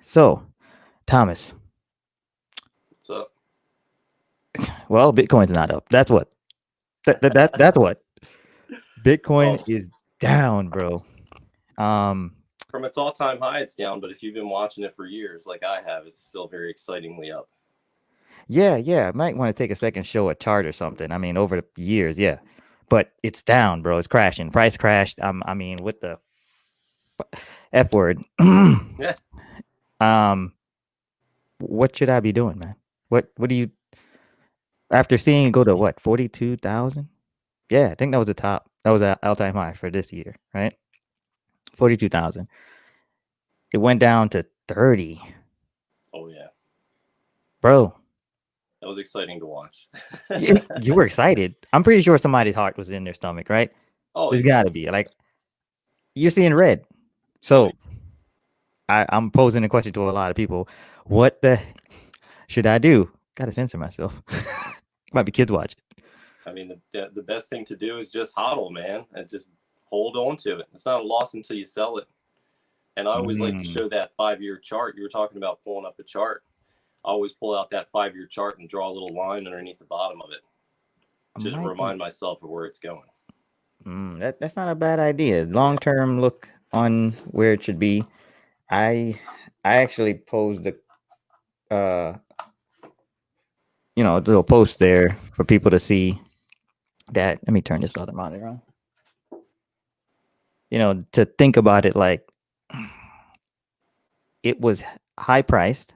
So, Thomas, What's up? well, Bitcoin's not up. That's what. That's what. Well, Bitcoin is down, bro. Um, from its all-time high, it's down. But if you've been watching it for years, like I have, it's still very excitingly up. yeah. Might want to take a second, show a chart or something. I mean, over the years, yeah. But it's down, bro. It's crashing. Price crashed. I mean, with the F word. Yeah. um, what should I be doing, man? What do you after seeing it go to what 42,000? Yeah, I think that was the top. That was an all-time high for this year, right? 42,000. It went down to 30, Oh yeah, bro. that was exciting to watch. You were excited. I'm pretty sure somebody's heart was in their stomach, right? Oh There's yeah. got to be. Like, you're seeing red. Oh yeah. So I'm posing a question to a lot of people. What the should I do? Gotta censor myself. Might be kids watching. I mean, the best thing to do is just hodl, man, and just hold on to it. It's not a loss until you sell it. And I always like to Mm, show that 5-year chart. You were talking about pulling up a chart. I always pull out that 5-year chart and draw a little line underneath the bottom of it I to might be. remind myself of where it's going. That's not a bad idea. Long term look on where it should be. I I actually posed the uh little post there for people to see that. Let me turn this other monitor on. To think about it, like it was high priced.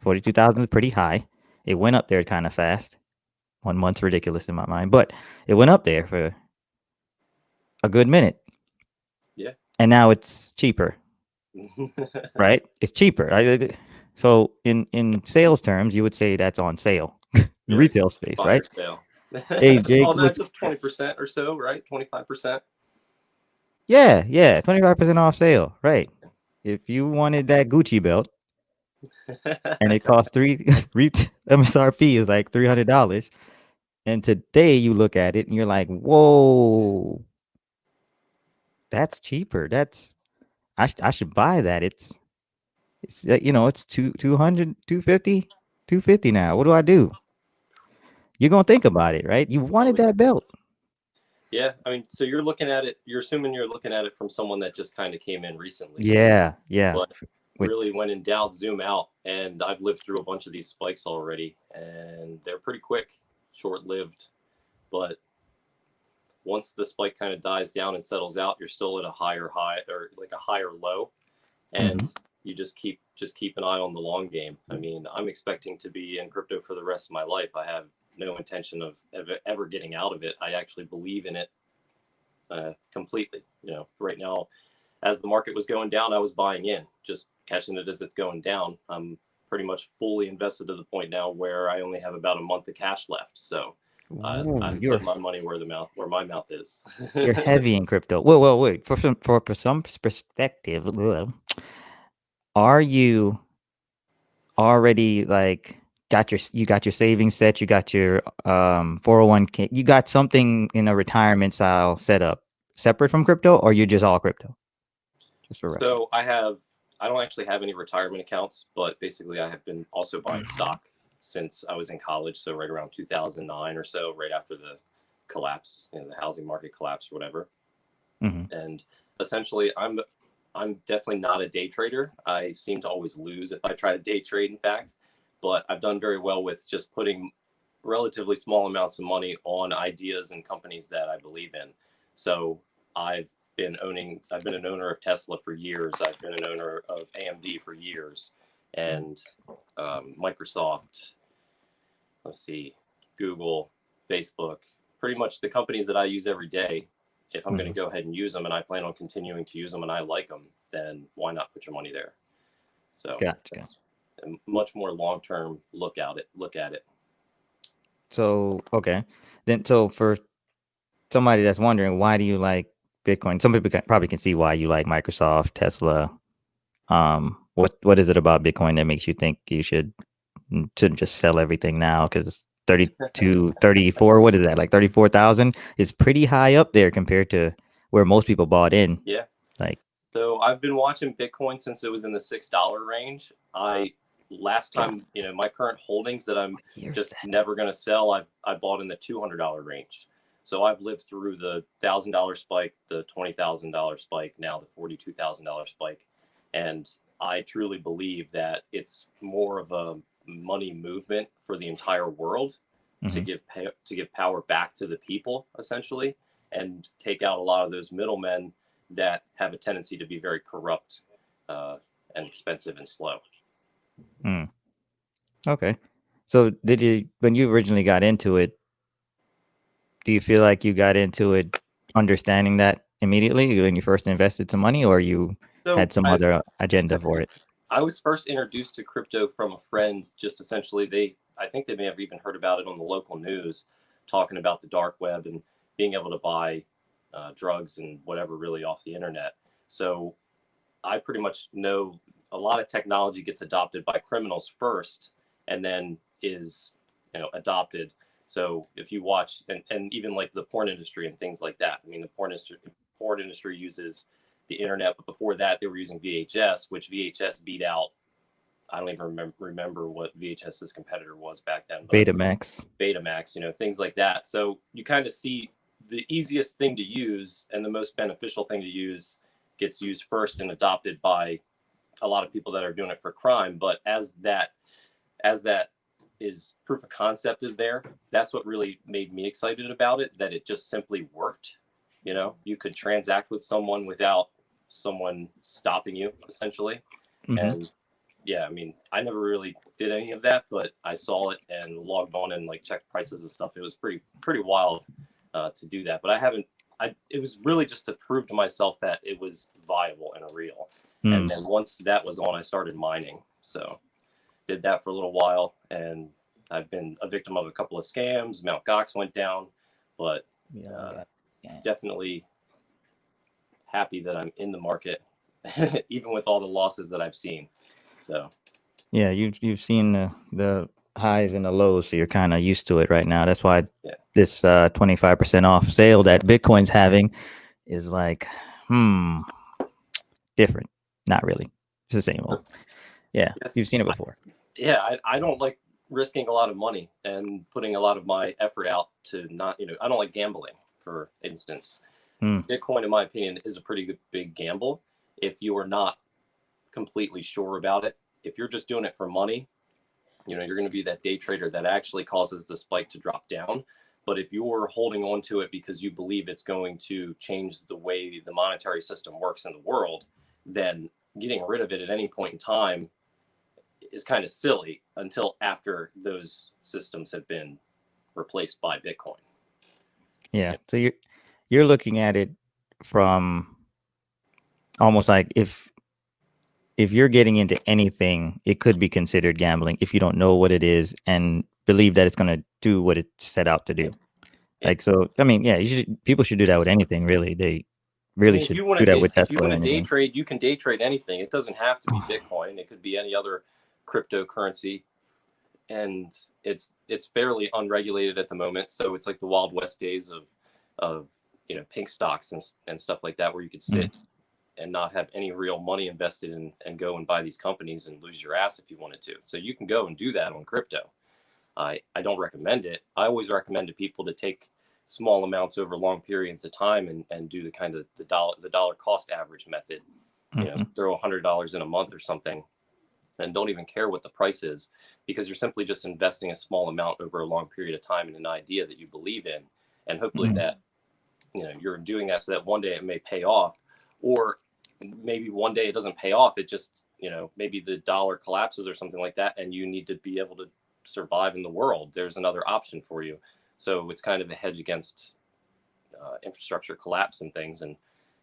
42,000 is pretty high. It went up there kind of fast. 1 month's ridiculous in my mind, but it went up there for a good minute, Yeah. and now it's cheaper, right? It's cheaper. So in sales terms, you would say that's on sale. Yeah. Retail space, Fire right? sale. Hey Jake, Well, not what's just 20% or so, right? 25%. yeah, 25% off sale, right? If you wanted that Gucci belt and it costs three MSRP is like $300, and today you look at it and you're like, whoa, that's cheaper. I should buy that. It's two hundred, 250, 250 now. What do I do? You're gonna think about it, right? You Oh wanted yeah. that belt. Yeah, I mean, so you're looking at it. You're assuming you're looking at it from someone that just kind of came in recently, Yeah. but With really, when in doubt, zoom out. And I've lived through a bunch of these spikes already, and they're pretty quick, short-lived. But once the spike kind of dies down and settles out, you're still at a higher high or like a higher low, mhm. and you just keep an eye on the long game. I mean, I'm expecting to be in crypto for the rest of my life. I have no intention of ever getting out of it. I actually believe in it completely. Right now, as the market was going down, I was buying in, just catching it as it's going down. I'm pretty much fully invested to the point now where I only have about a month of cash left. So Ooh, I'm putting my money where my mouth is. you're heavy in crypto. Well, wait. For some perspective, are you already like got your savings set, you got your 401k, you got something in a retirement style setup separate from crypto, or you're just all crypto? Just for reference. So I don't actually have any retirement accounts, but basically I have been also buying stock since I was in college. So right around 2009 or so, right after the collapse, the housing market collapse or whatever. Hmm. And essentially, I'm definitely not a day trader. I seem to always lose if I try to day trade, in fact. But I've done very well with just putting relatively small amounts of money on ideas and companies that I believe in. So I've I've been an owner of Tesla for years. I've been an owner of AMD for years, and Microsoft. Let's see, Google, Facebook, pretty much the companies that I use every day. If I'm going Hmm. to go ahead and use them and I plan on continuing to use them and I like them, then why not put your money there? So Gotcha. that's a much more long term look at it. So okay, then so for somebody that's wondering, why do you like Bitcoin? Some people probably can see why you like Microsoft, Tesla. What is it about Bitcoin that makes you think you shouldn't just sell everything now? Because 32, 34, what is that? Like 34,000 is pretty high up there compared to where most people bought in. Yeah. Like. So I've been watching Bitcoin since it was in the $6 range. Last Yeah. time, my current holdings that I'm What year is just that? never going to sell, I bought in the $200 range. So I've lived through the $1,000 spike, the $20,000 spike, now the $42,000 spike, and I truly believe that it's more of a money movement for the entire world to Mm-hmm. give power back to the people, essentially, and take out a lot of those middlemen that have a tendency to be very corrupt, and expensive and slow. Mm. Okay. So when you originally got into it, do you feel like you got into it understanding that immediately when you first invested some money, or you So had some other agenda for it? I was first introduced to crypto from a friend. Just essentially, I think they may have even heard about it on the local news, talking about the dark web and being able to buy drugs and whatever really off the internet. So I pretty much know a lot of technology gets adopted by criminals first, and then is adopted. So if you watch, and even like the porn industry and things like that. I mean, the porn industry uses the internet, but before that they were using VHS, which VHS beat out. I don't even remember what VHS's competitor was back then, but Betamax. Betamax, things like that. So you kind of see the easiest thing to use and the most beneficial thing to use gets used first and adopted by a lot of people that are doing it for crime. But as that is proof of concept is there, that's what really made me excited about it, that it just simply worked. You could transact with someone without someone stopping you, essentially. Mm-hmm. And yeah, I mean, I never really did any of that, but I saw it and logged on and like checked prices and stuff. It was pretty wild to do that. But I haven't. It was really just to prove to myself that it was viable and real. And then once that was on, I started mining. So did that for a little while, and I've been a victim of a couple of scams. Mt. Gox went down, but definitely happy that I'm in the market, even with all the losses that I've seen. So Yeah, you've seen the highs and the lows, so you're kind of used to it right now. That's why yeah, this 25% off sale that Bitcoin's having is like, different. Not really. It's the same old. Yeah, you've yes, seen it before. I don't like risking a lot of money and putting a lot of my effort out to not, I don't like gambling, for instance. Mm. Bitcoin, in my opinion, is a pretty big gamble if you are not completely sure about it. If you're just doing it for money, you're going to be that day trader that actually causes the spike to drop down. But if you're holding on to it because you believe it's going to change the way the monetary system works in the world, then getting rid of it at any point in time is kind of silly until after those systems have been replaced by Bitcoin. Yeah. So you're looking at it from almost like if you're getting into anything, it could be considered gambling if you don't know what it is and believe that it's going to do what it's set out to do. Yeah. Like, so, I mean, yeah, people should do that with anything, really. They really If should you want do to that with if you Tesla want or to day anything. trade, you can day trade anything. It doesn't have to be Bitcoin. It could be any other cryptocurrency, and it's fairly unregulated at the moment. So it's like the Wild West days of pink stocks and stuff like that, where you could sit and not have any real money invested in and go and buy these companies and lose your ass if you wanted to. So you can go and do that on crypto. I don't recommend it. I always recommend to people to take small amounts over long periods of time and do the kind of the dollar cost average method. Throw $100 in a month or something, and don't even care what the price is, because you're simply just investing a small amount over a long period of time in an idea that you believe in, and hopefully that you're doing that so that one day it may pay off, or maybe one day it doesn't pay off. It just maybe the dollar collapses or something like that, and you need to be able to survive in the world. There's another option for you. So it's kind of a hedge against infrastructure collapse and things. And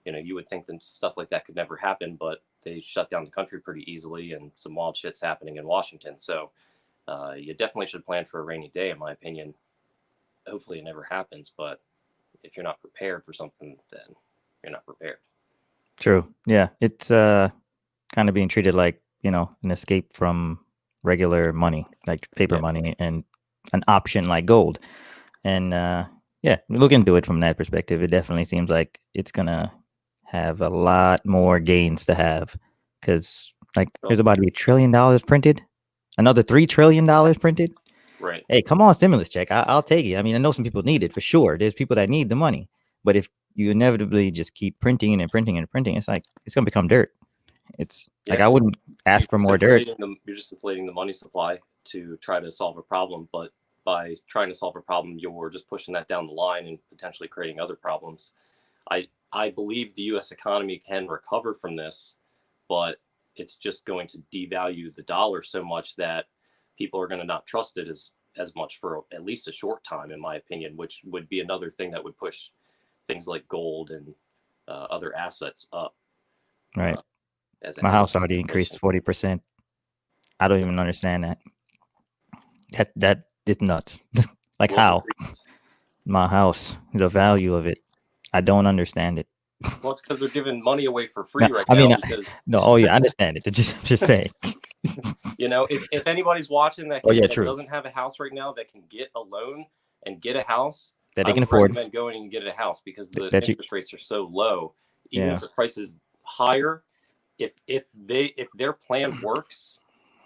you would think that stuff like that could never happen, but they shut down the country pretty easily, and some wild shit's happening in Washington. So you definitely should plan for a rainy day, in my opinion. Hopefully it never happens, but if you're not prepared for something, then you're not prepared. True. Yeah. It's kind of being treated like, an escape from regular money, like paper money, and an option like gold. And yeah, look into it from that perspective. It definitely seems like it's going to have a lot more gains to have because like there's Oh, about to be $1 trillion printed, another $3 trillion printed. right. Hey, come on, stimulus check. I'll take it. I mean, I know some people need it for sure. There's people that need the money, but if you inevitably just keep printing and printing and printing, it's like it's gonna become dirt. It's like Yeah, I wouldn't ask for more dirt. you're just inflating the money supply to try to solve a problem, but by trying to solve a problem, you're just pushing that down the line and potentially creating other problems. I believe the U.S. economy can recover from this, but it's just going to devalue the dollar so much that people are going to not trust it as much for at least a short time, in my opinion, which would be another thing that would push things like gold and other assets up Right. uh, as a My hedge house against already increased inflation. 40%. I don't even understand that. That is nuts. Like What how? increased? My house, the value of it. I don't understand it. Well, it's because they're giving money away for No, free right I now mean, because no. Oh yeah, I understand it. Just saying. if anybody's watching Oh yeah, that true. doesn't have a house right now that can get a loan and get a house, That I they can would afford. recommend going and get a house because the That you. interest rates are so low. Even Yeah. if the price is higher, if their plan works,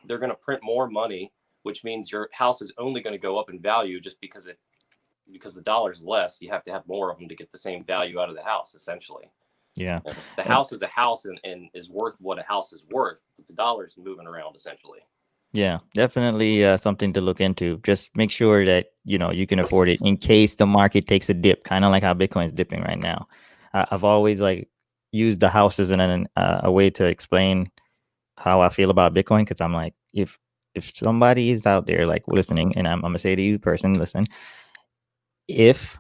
they're going to print more money, which means your house is only going to go up in value just because the dollar's less. You have to have more of them to get the same value out of the house, essentially. Yeah. The And house is a house and is worth what a house is worth, but the dollar's moving around essentially. yeah, definitely something to look into. Just make sure that you can afford it in case the market takes a dip, kind of like how Bitcoin's dipping right now. I've always like used the house as a way to explain how I feel about Bitcoin because I'm like, if somebody is out there like listening, and I'm gonna say to you, person, listen, if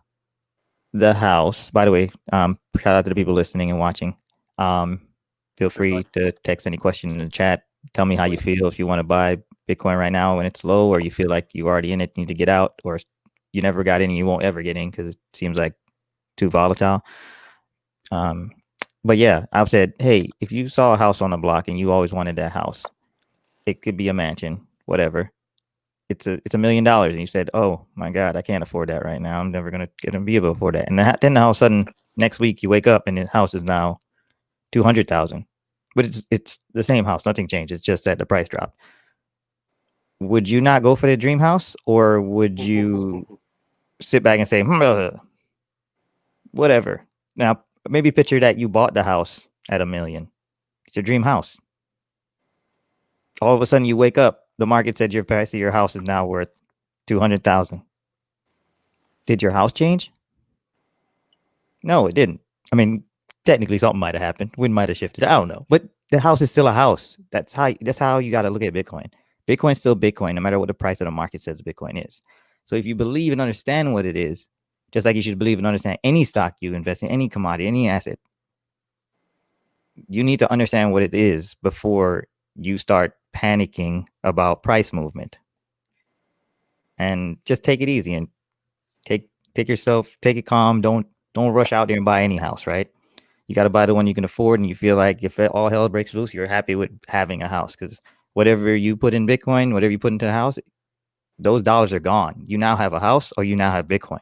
the house, by the way, shout out to the people listening and watching. Um, feel free Certainly. to text any question in the chat. Tell me how Oh you yeah. feel if you want to buy Bitcoin right now when it's low, or you feel like you're already in it, need to get out, or you never got in and you won't ever get in because it seems like too volatile. Um, but yeah, I've said, hey, if you saw a house on the block and you always wanted that house, it could be a mansion, whatever. It's $1 million, and you said, "Oh my God, I can't afford that right now. I'm never gonna be able to afford that." And then all of a sudden, next week you wake up and the house is now 200,000, but it's the same house. Nothing changed. It's just that the price dropped. Would you not go for the dream house, or would you sit back and say, whatever? Now, maybe picture that you bought the house at 1 million. It's your dream house. All of a sudden, you wake up. The market said your price of your house is now worth 200,000. Did your house change? No, it didn't. I mean, technically something might have happened. Wind might have shifted. I don't know. But the house is still a house. That's how you got to look at Bitcoin. Bitcoin's still Bitcoin, no matter what the price of the market says Bitcoin is. So if you believe and understand what it is, just like you should believe and understand any stock you invest in, any commodity, any asset, you need to understand what it is before you start panicking about price movement. And just take it easy and take it calm. Don't rush out there and buy any house, right? You got to buy the one you can afford, and you feel like if all hell breaks loose, you're happy with having a house because whatever you put in Bitcoin, whatever you put into the house, those dollars are gone. You now have a house, or you now have Bitcoin.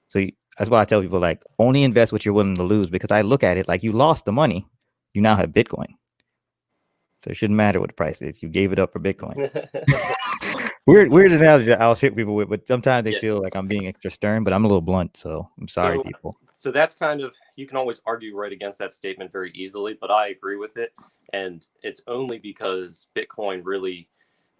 So that's why I tell people like only invest what you're willing to lose because I look at it like you lost the money, you now have Bitcoin. So it shouldn't matter what the price is. You gave it up for Bitcoin. Weird analogy that I'll hit people with, but sometimes they Yeah. feel like I'm being extra stern, but I'm a little blunt, so I'm sorry, So people. so that's kind of, you can always argue right against that statement very easily, but I agree with it, and it's only because Bitcoin really,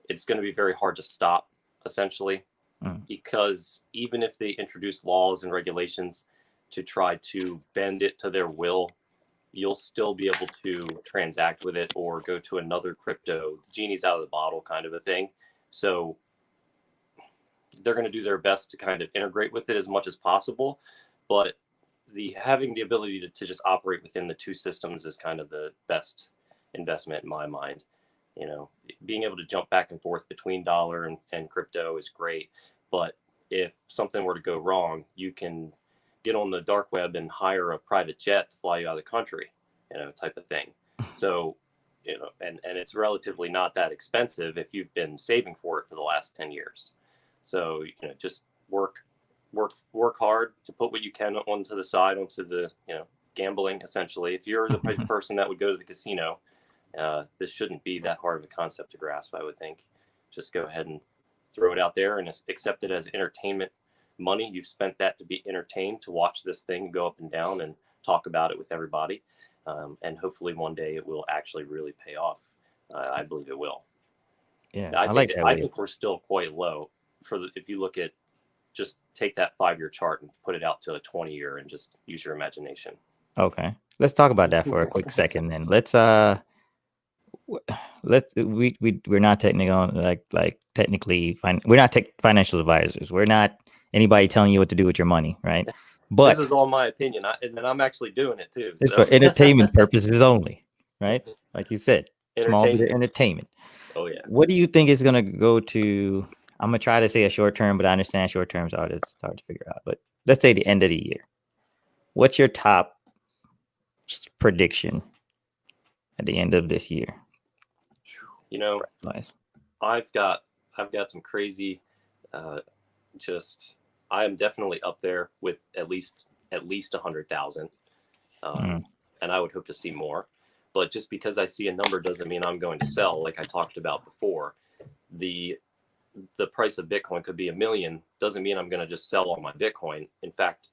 it's going to be very hard to stop essentially, Mm. because even if they introduce laws and regulations to try to bend it to their will, you'll still be able to transact with it or go to another crypto. The genie's out of the bottle kind of a thing. So they're going to do their best to kind of integrate with it as much as possible. But the having the ability to just operate within the two systems is kind of the best investment in my mind. Being able to jump back and forth between dollar and crypto is great. But if something were to go wrong, you can get on the dark web and hire a private jet to fly you out of the country, type of thing. So, and it's relatively not that expensive if you've been saving for it for the last 10 years. So, just work hard to put what you can onto the side, onto the, gambling, essentially. If you're the person that would go to the casino, this shouldn't be that hard of a concept to grasp, I would think. Just go ahead and throw it out there and accept it as entertainment money. You've spent that to be entertained, to watch this thing go up and down and talk about it with everybody. And hopefully one day it will actually really pay off. I believe it will. Yeah, I I like think that I way. think we're still quite low if you look at, just take that 5-year chart and put it out to a 20-year and just use your imagination. Okay, let's talk about that for a quick second. Then we're not technical, like technically we're not financial advisors. We're not anybody telling you what to do with your money, right? This But is all my opinion, and I'm actually doing it too. it's So for entertainment purposes only, right? Like you said, small bit of entertainment. entertainment. Oh yeah. What do you think is gonna go to? I'm gonna try to say a short term, but I understand short terms are hard to figure out. But let's say the end of the year. What's your top prediction at the end of this year? You know, Nice. I've got some crazy. Just I am definitely up there with at least 100,000, and I would hope to see more. But just because I see a number doesn't mean I'm going to sell. Like I talked about before, the price of Bitcoin could be $1 million. Doesn't mean I'm going to just sell all my Bitcoin. In fact,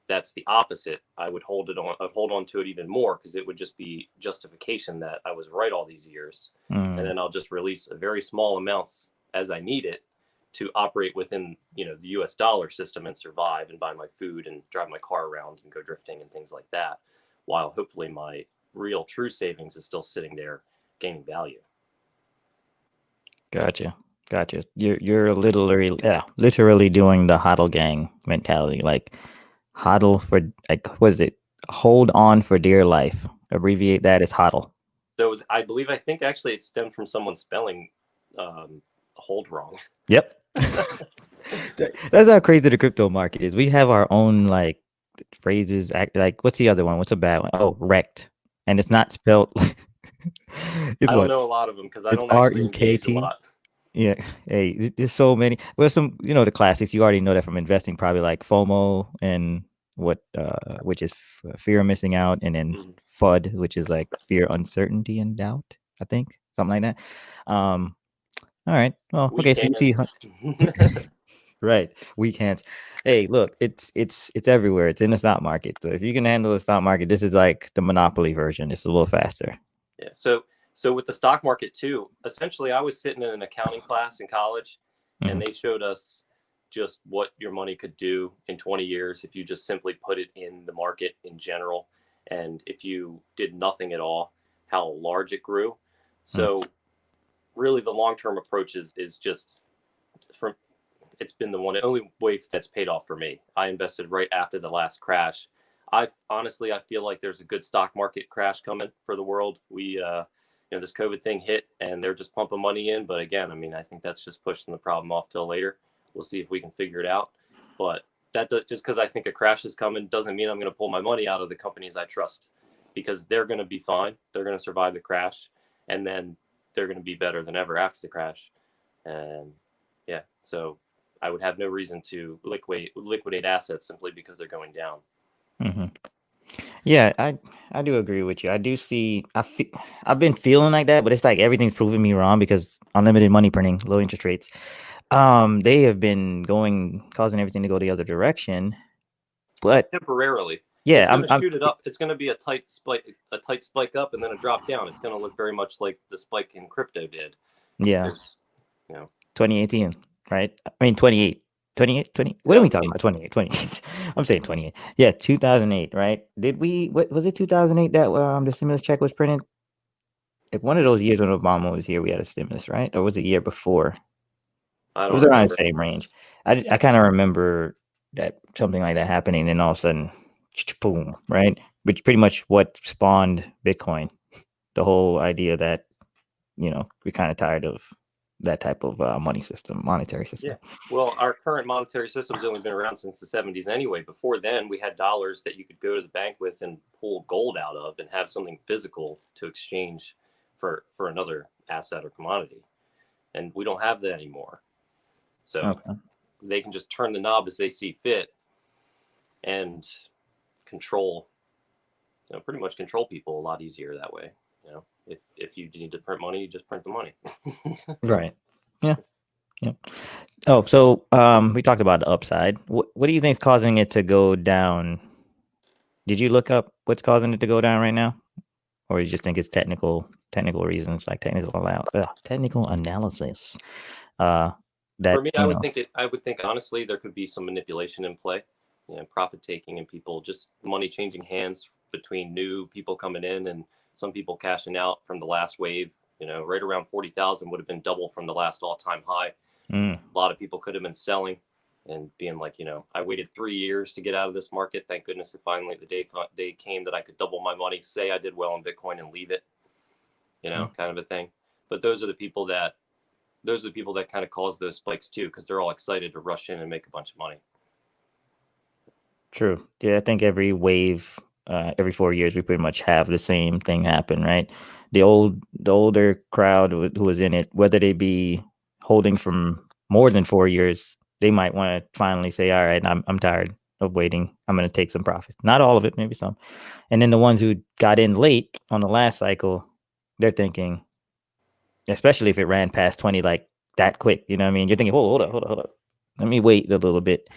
that's the opposite. I would hold on to it even more, because it would just be justification that I was right all these years. And then I'll just release a very small amounts as I need it to operate within, the US dollar system and survive and buy my food and drive my car around and go drifting and things like that, while hopefully my real true savings is still sitting there gaining value. Gotcha. You're literally doing the hodl gang mentality. Like hodl for, like, what is it? Hold on for dear life. Abbreviate that as hodl. So I think actually it stemmed from someone spelling hold wrong. Yep. That's how crazy the crypto market is. We have our own like phrases. Like, what's the other one? What's a bad one? Oh, wrecked, and it's not spelled. It's I don't what? know a lot of them because I It's don't actually engage a REKT. lot. Yeah. Hey, there's so many. Well, some, the classics. You already know that from investing, probably like FOMO and which is fear of missing out, and then FUD, which is like fear, uncertainty, and doubt. I think something like that. All right. Well, okay. So you see, right? We can't. Hey, look, it's everywhere. It's in the stock market. So if you can handle the stock market, this is like the monopoly version. It's a little faster. Yeah. So with the stock market too, essentially, I was sitting in an accounting class in college, and they showed us just what your money could do in 20 years if you just simply put it in the market in general, and if you did nothing at all, how large it grew. So really, the long-term approach is just from it's been the only way that's paid off for me. I invested right after the last crash. I feel like there's a good stock market crash coming for the world. We this COVID thing hit and they're just pumping money in. But again, I think that's just pushing the problem off till later. We'll see if we can figure it out. But just because I think a crash is coming doesn't mean I'm going to pull my money out of the companies I trust, because they're going to be fine. They're going to survive the crash, and then they're going to be better than ever after the crash. And yeah, so I would have no reason to liquidate assets simply because they're going down. Yeah, I do agree with you. I do see. I've been feeling like that, but it's like everything's proving me wrong, because unlimited money printing, low interest rates, they have been causing everything to go the other direction. But temporarily, yeah, it's going to shoot it up. It's going to be a tight spike up and then a drop down. It's going to look very much like the spike in crypto did. Yeah. 2018, right? 28. 28, 20. What are we talking about? 28, 28. I'm saying 28. Yeah, 2008, right? What was it, 2008 that the stimulus check was printed? Like one of those years when Obama was here, we had a stimulus, right? Or was it the year before? I It don't was around remember. the same range. I kind of remember that something like that happening, and all of a sudden, boom, right? Which pretty much what spawned Bitcoin. The whole idea that, we're kind of tired of that type of monetary system. Yeah. Well, our current monetary system's only been around since the 70s anyway. Before then, we had dollars that you could go to the bank with and pull gold out of and have something physical to exchange for another asset or commodity. And we don't have that anymore. So they can just turn the knob as they see fit and control pretty much control people a lot easier that way. If you need to print money, you just print the money. Right. Yeah. Yeah. Oh, so we talked about the upside. What do you think is causing it to go down? Did you look up what's causing it to go down right now, or you just think it's technical reasons, like technical analysis? Uh, For that me, I would think honestly there could be some manipulation in play, profit taking and people just money changing hands between new people coming in and some people cashing out from the last wave. Right around 40,000 would have been double from the last all time high. Mm, A lot of people could have been selling and being like, I waited 3 years to get out of this market. Thank goodness it finally the day came that I could double my money, say I did well in Bitcoin and leave it, mm. kind of a thing. But those are the people that kind of cause those spikes too, because they're all excited to rush in and make a bunch of money. True. Yeah, I think every wave, every 4 years, we pretty much have the same thing happen, right? The older crowd who was in it, whether they be holding from more than 4 years, they might want to finally say, "All right, I'm tired of waiting. I'm going to take some profits." Not all of it, maybe some. And then the ones who got in late on the last cycle, they're thinking, especially if it ran past 20 like that quick, you know what I mean? You're thinking, hold up. Let me wait a little bit.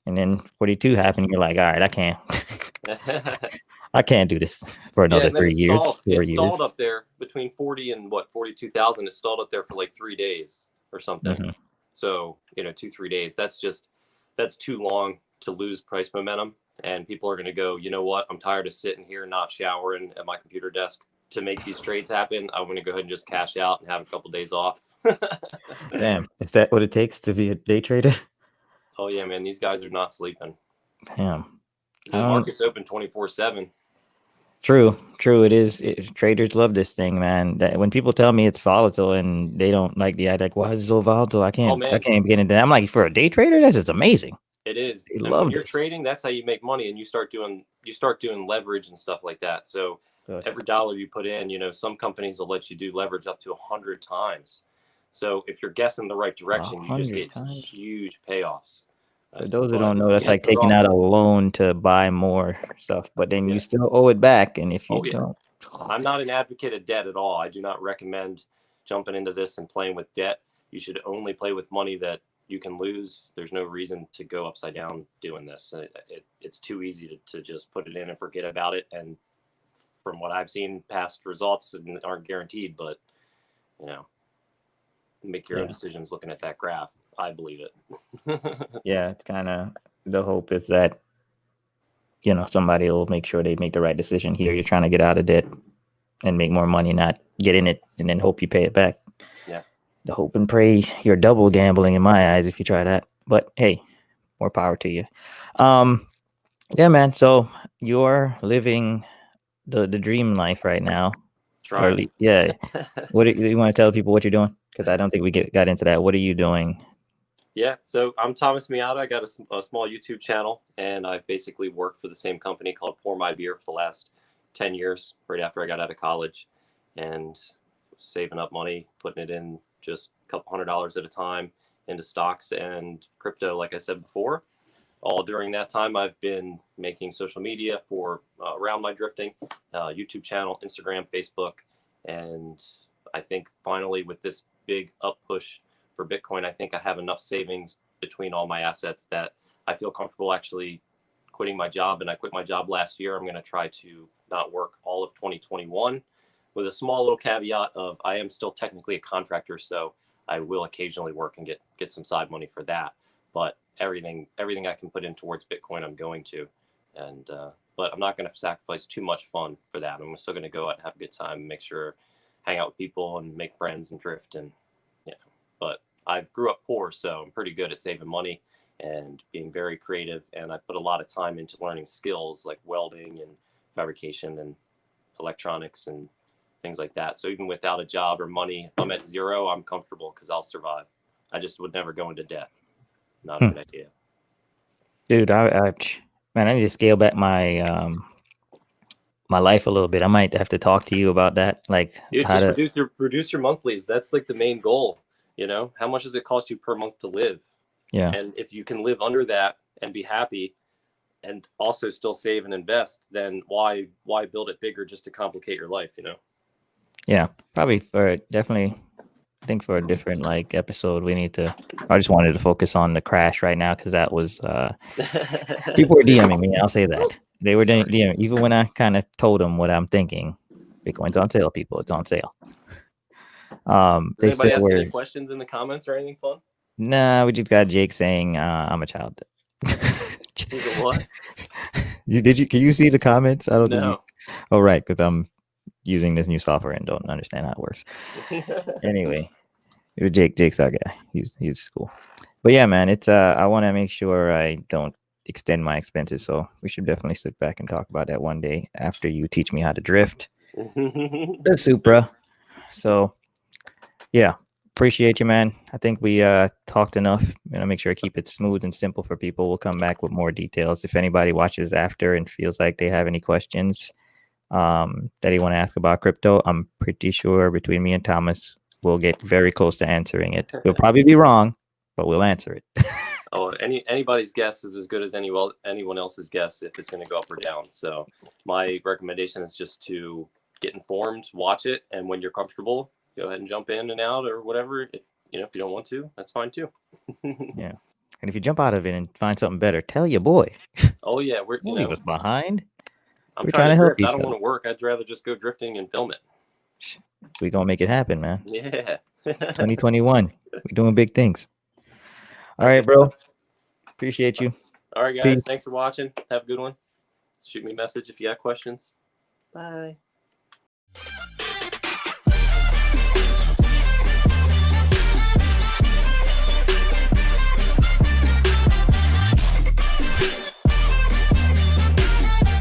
And then 42 happened. You're like, all right, I can't do this for Yeah, another and then 3 years, 4 it stalled years. up there between 40 and 42,000. It stalled up there for like 3 days or something. Hmm. So 2-3 days. That's too long to lose price momentum. And people are going to go, you know what? I'm tired of sitting here not showering at my computer desk to make these trades happen. I'm going to go ahead and just cash out and have a couple of days off. Damn, is that what it takes to be a day trader? Oh yeah, man, these guys are not sleeping. Damn. The market's open 24/7. True. It is. Traders love this thing, man. When people tell me it's volatile and they don't like the idea, like, why is it so volatile? Oh I man, can't get into that. I'm like, for a day trader, that's just amazing. it is. They I mean, when love you're this. trading, that's how you make money, and you start doing leverage and stuff like that. So Good. every dollar you put in, some companies will let you do leverage up to 100 times. So if you're guessing the right A direction, you just hundred get times. huge payoffs. For those who But don't if know, you that's guess like the taking wrong out one, a loan to buy more stuff, but then you yeah. still owe it back. And if you Oh yeah. don't, I'm not an advocate of debt at all. I do not recommend jumping into this and playing with debt. You should only play with money that you can lose. There's no reason to go upside down doing this. It's too easy to just put it in and forget about it. And from what I've seen, past results aren't guaranteed, but you know, make your own yeah, decisions looking at that graph. I believe it. yeah, it's kind of the hope is that somebody will make sure they make the right decision here. You're trying to get out of debt and make more money, not get in it and then hope you pay it back. Yeah. The hope and pray, you're double gambling in my eyes if you try that. But hey, more power to you. Um, yeah, man. So you're living the dream life right now, or at Trying. least, yeah. What do you want to tell people what you're doing? Because I don't think we got into that. What are you doing? Yeah, so I'm Thomas Miata. I got a small YouTube channel, and I've basically worked for the same company called Pour My Beer for the last 10 years, right after I got out of college, and saving up money, putting it in just a couple $100s at a time into stocks and crypto, like I said before. All during that time, I've been making social media for around my drifting, YouTube channel, Instagram, Facebook, and I think finally with this big up push for Bitcoin, I think I have enough savings between all my assets that I feel comfortable actually quitting my job. And I quit my job last year. I'm going to try to not work all of 2021 with a small little caveat of I am still technically a contractor, so I will occasionally work and get some side money for that. But everything I can put in towards Bitcoin, I'm going to, and but I'm not going to sacrifice too much fun for that. I'm still going to go out and have a good time, and make sure, hang out with people and make friends and drift, and But I grew up poor, so I'm pretty good at saving money and being very creative. And I put a lot of time into learning skills like welding and fabrication and electronics and things like that. So even without a job or money, if I'm at zero, I'm comfortable because I'll survive. I just would never go into debt. Not a Hmm. good idea. Dude, man, I need to scale back my life a little bit. I might have to talk to you about that, like Dude, how just to. reduce your monthlies. That's like the main goal. How much does it cost you per month to live? Yeah, And if you can live under that and be happy, and also still save and invest, then why build it bigger just to complicate your life, you know? Yeah, probably for definitely. I think for a different like episode, we need to. I just wanted to focus on the crash right now because that was people were DMing me. I'll say that they were Sorry. DMing even when I kind of told them what I'm thinking. Bitcoin's on sale, people. It's on sale. Does They still anybody ask were. any questions in the comments or anything fun? Nah, we just got Jake saying I'm a child. He's a what? you? Can you see the comments? I don't think you. No. Oh right, because I'm using this new software and don't understand how it works. Anyway, it was Jake. Jake's our guy. He's cool. But yeah, man, it's I want to make sure I don't extend my expenses. So we should definitely sit back and talk about that one day after you teach me how to drift the Supra. So yeah, appreciate you, man. I think we talked enough. I'm gonna make sure I keep it smooth and simple for people. We'll come back with more details. If anybody watches after and feels like they have any questions that they want to ask about crypto, I'm pretty sure between me and Thomas, we'll get very close to answering it. We'll probably be wrong, but we'll answer it. Oh, anybody's guess is as good as anyone else's guess if it's going to go up or down. So my recommendation is just to get informed, watch it, and when you're comfortable, go ahead and jump in and out or whatever. If you don't want to, that's fine too. Yeah. And if you jump out of it and find something better, tell your boy. Oh yeah, Don't leave us behind. I'm We're trying trying to to help drift. I each don't other. want to work. I'd rather just go drifting and film it. We're going to make it happen, man. Yeah. 2021. We're doing big things. All Okay. right, bro. Appreciate you. All right, guys. Peace. Thanks for watching. Have a good one. Shoot me a message if you got questions. Bye.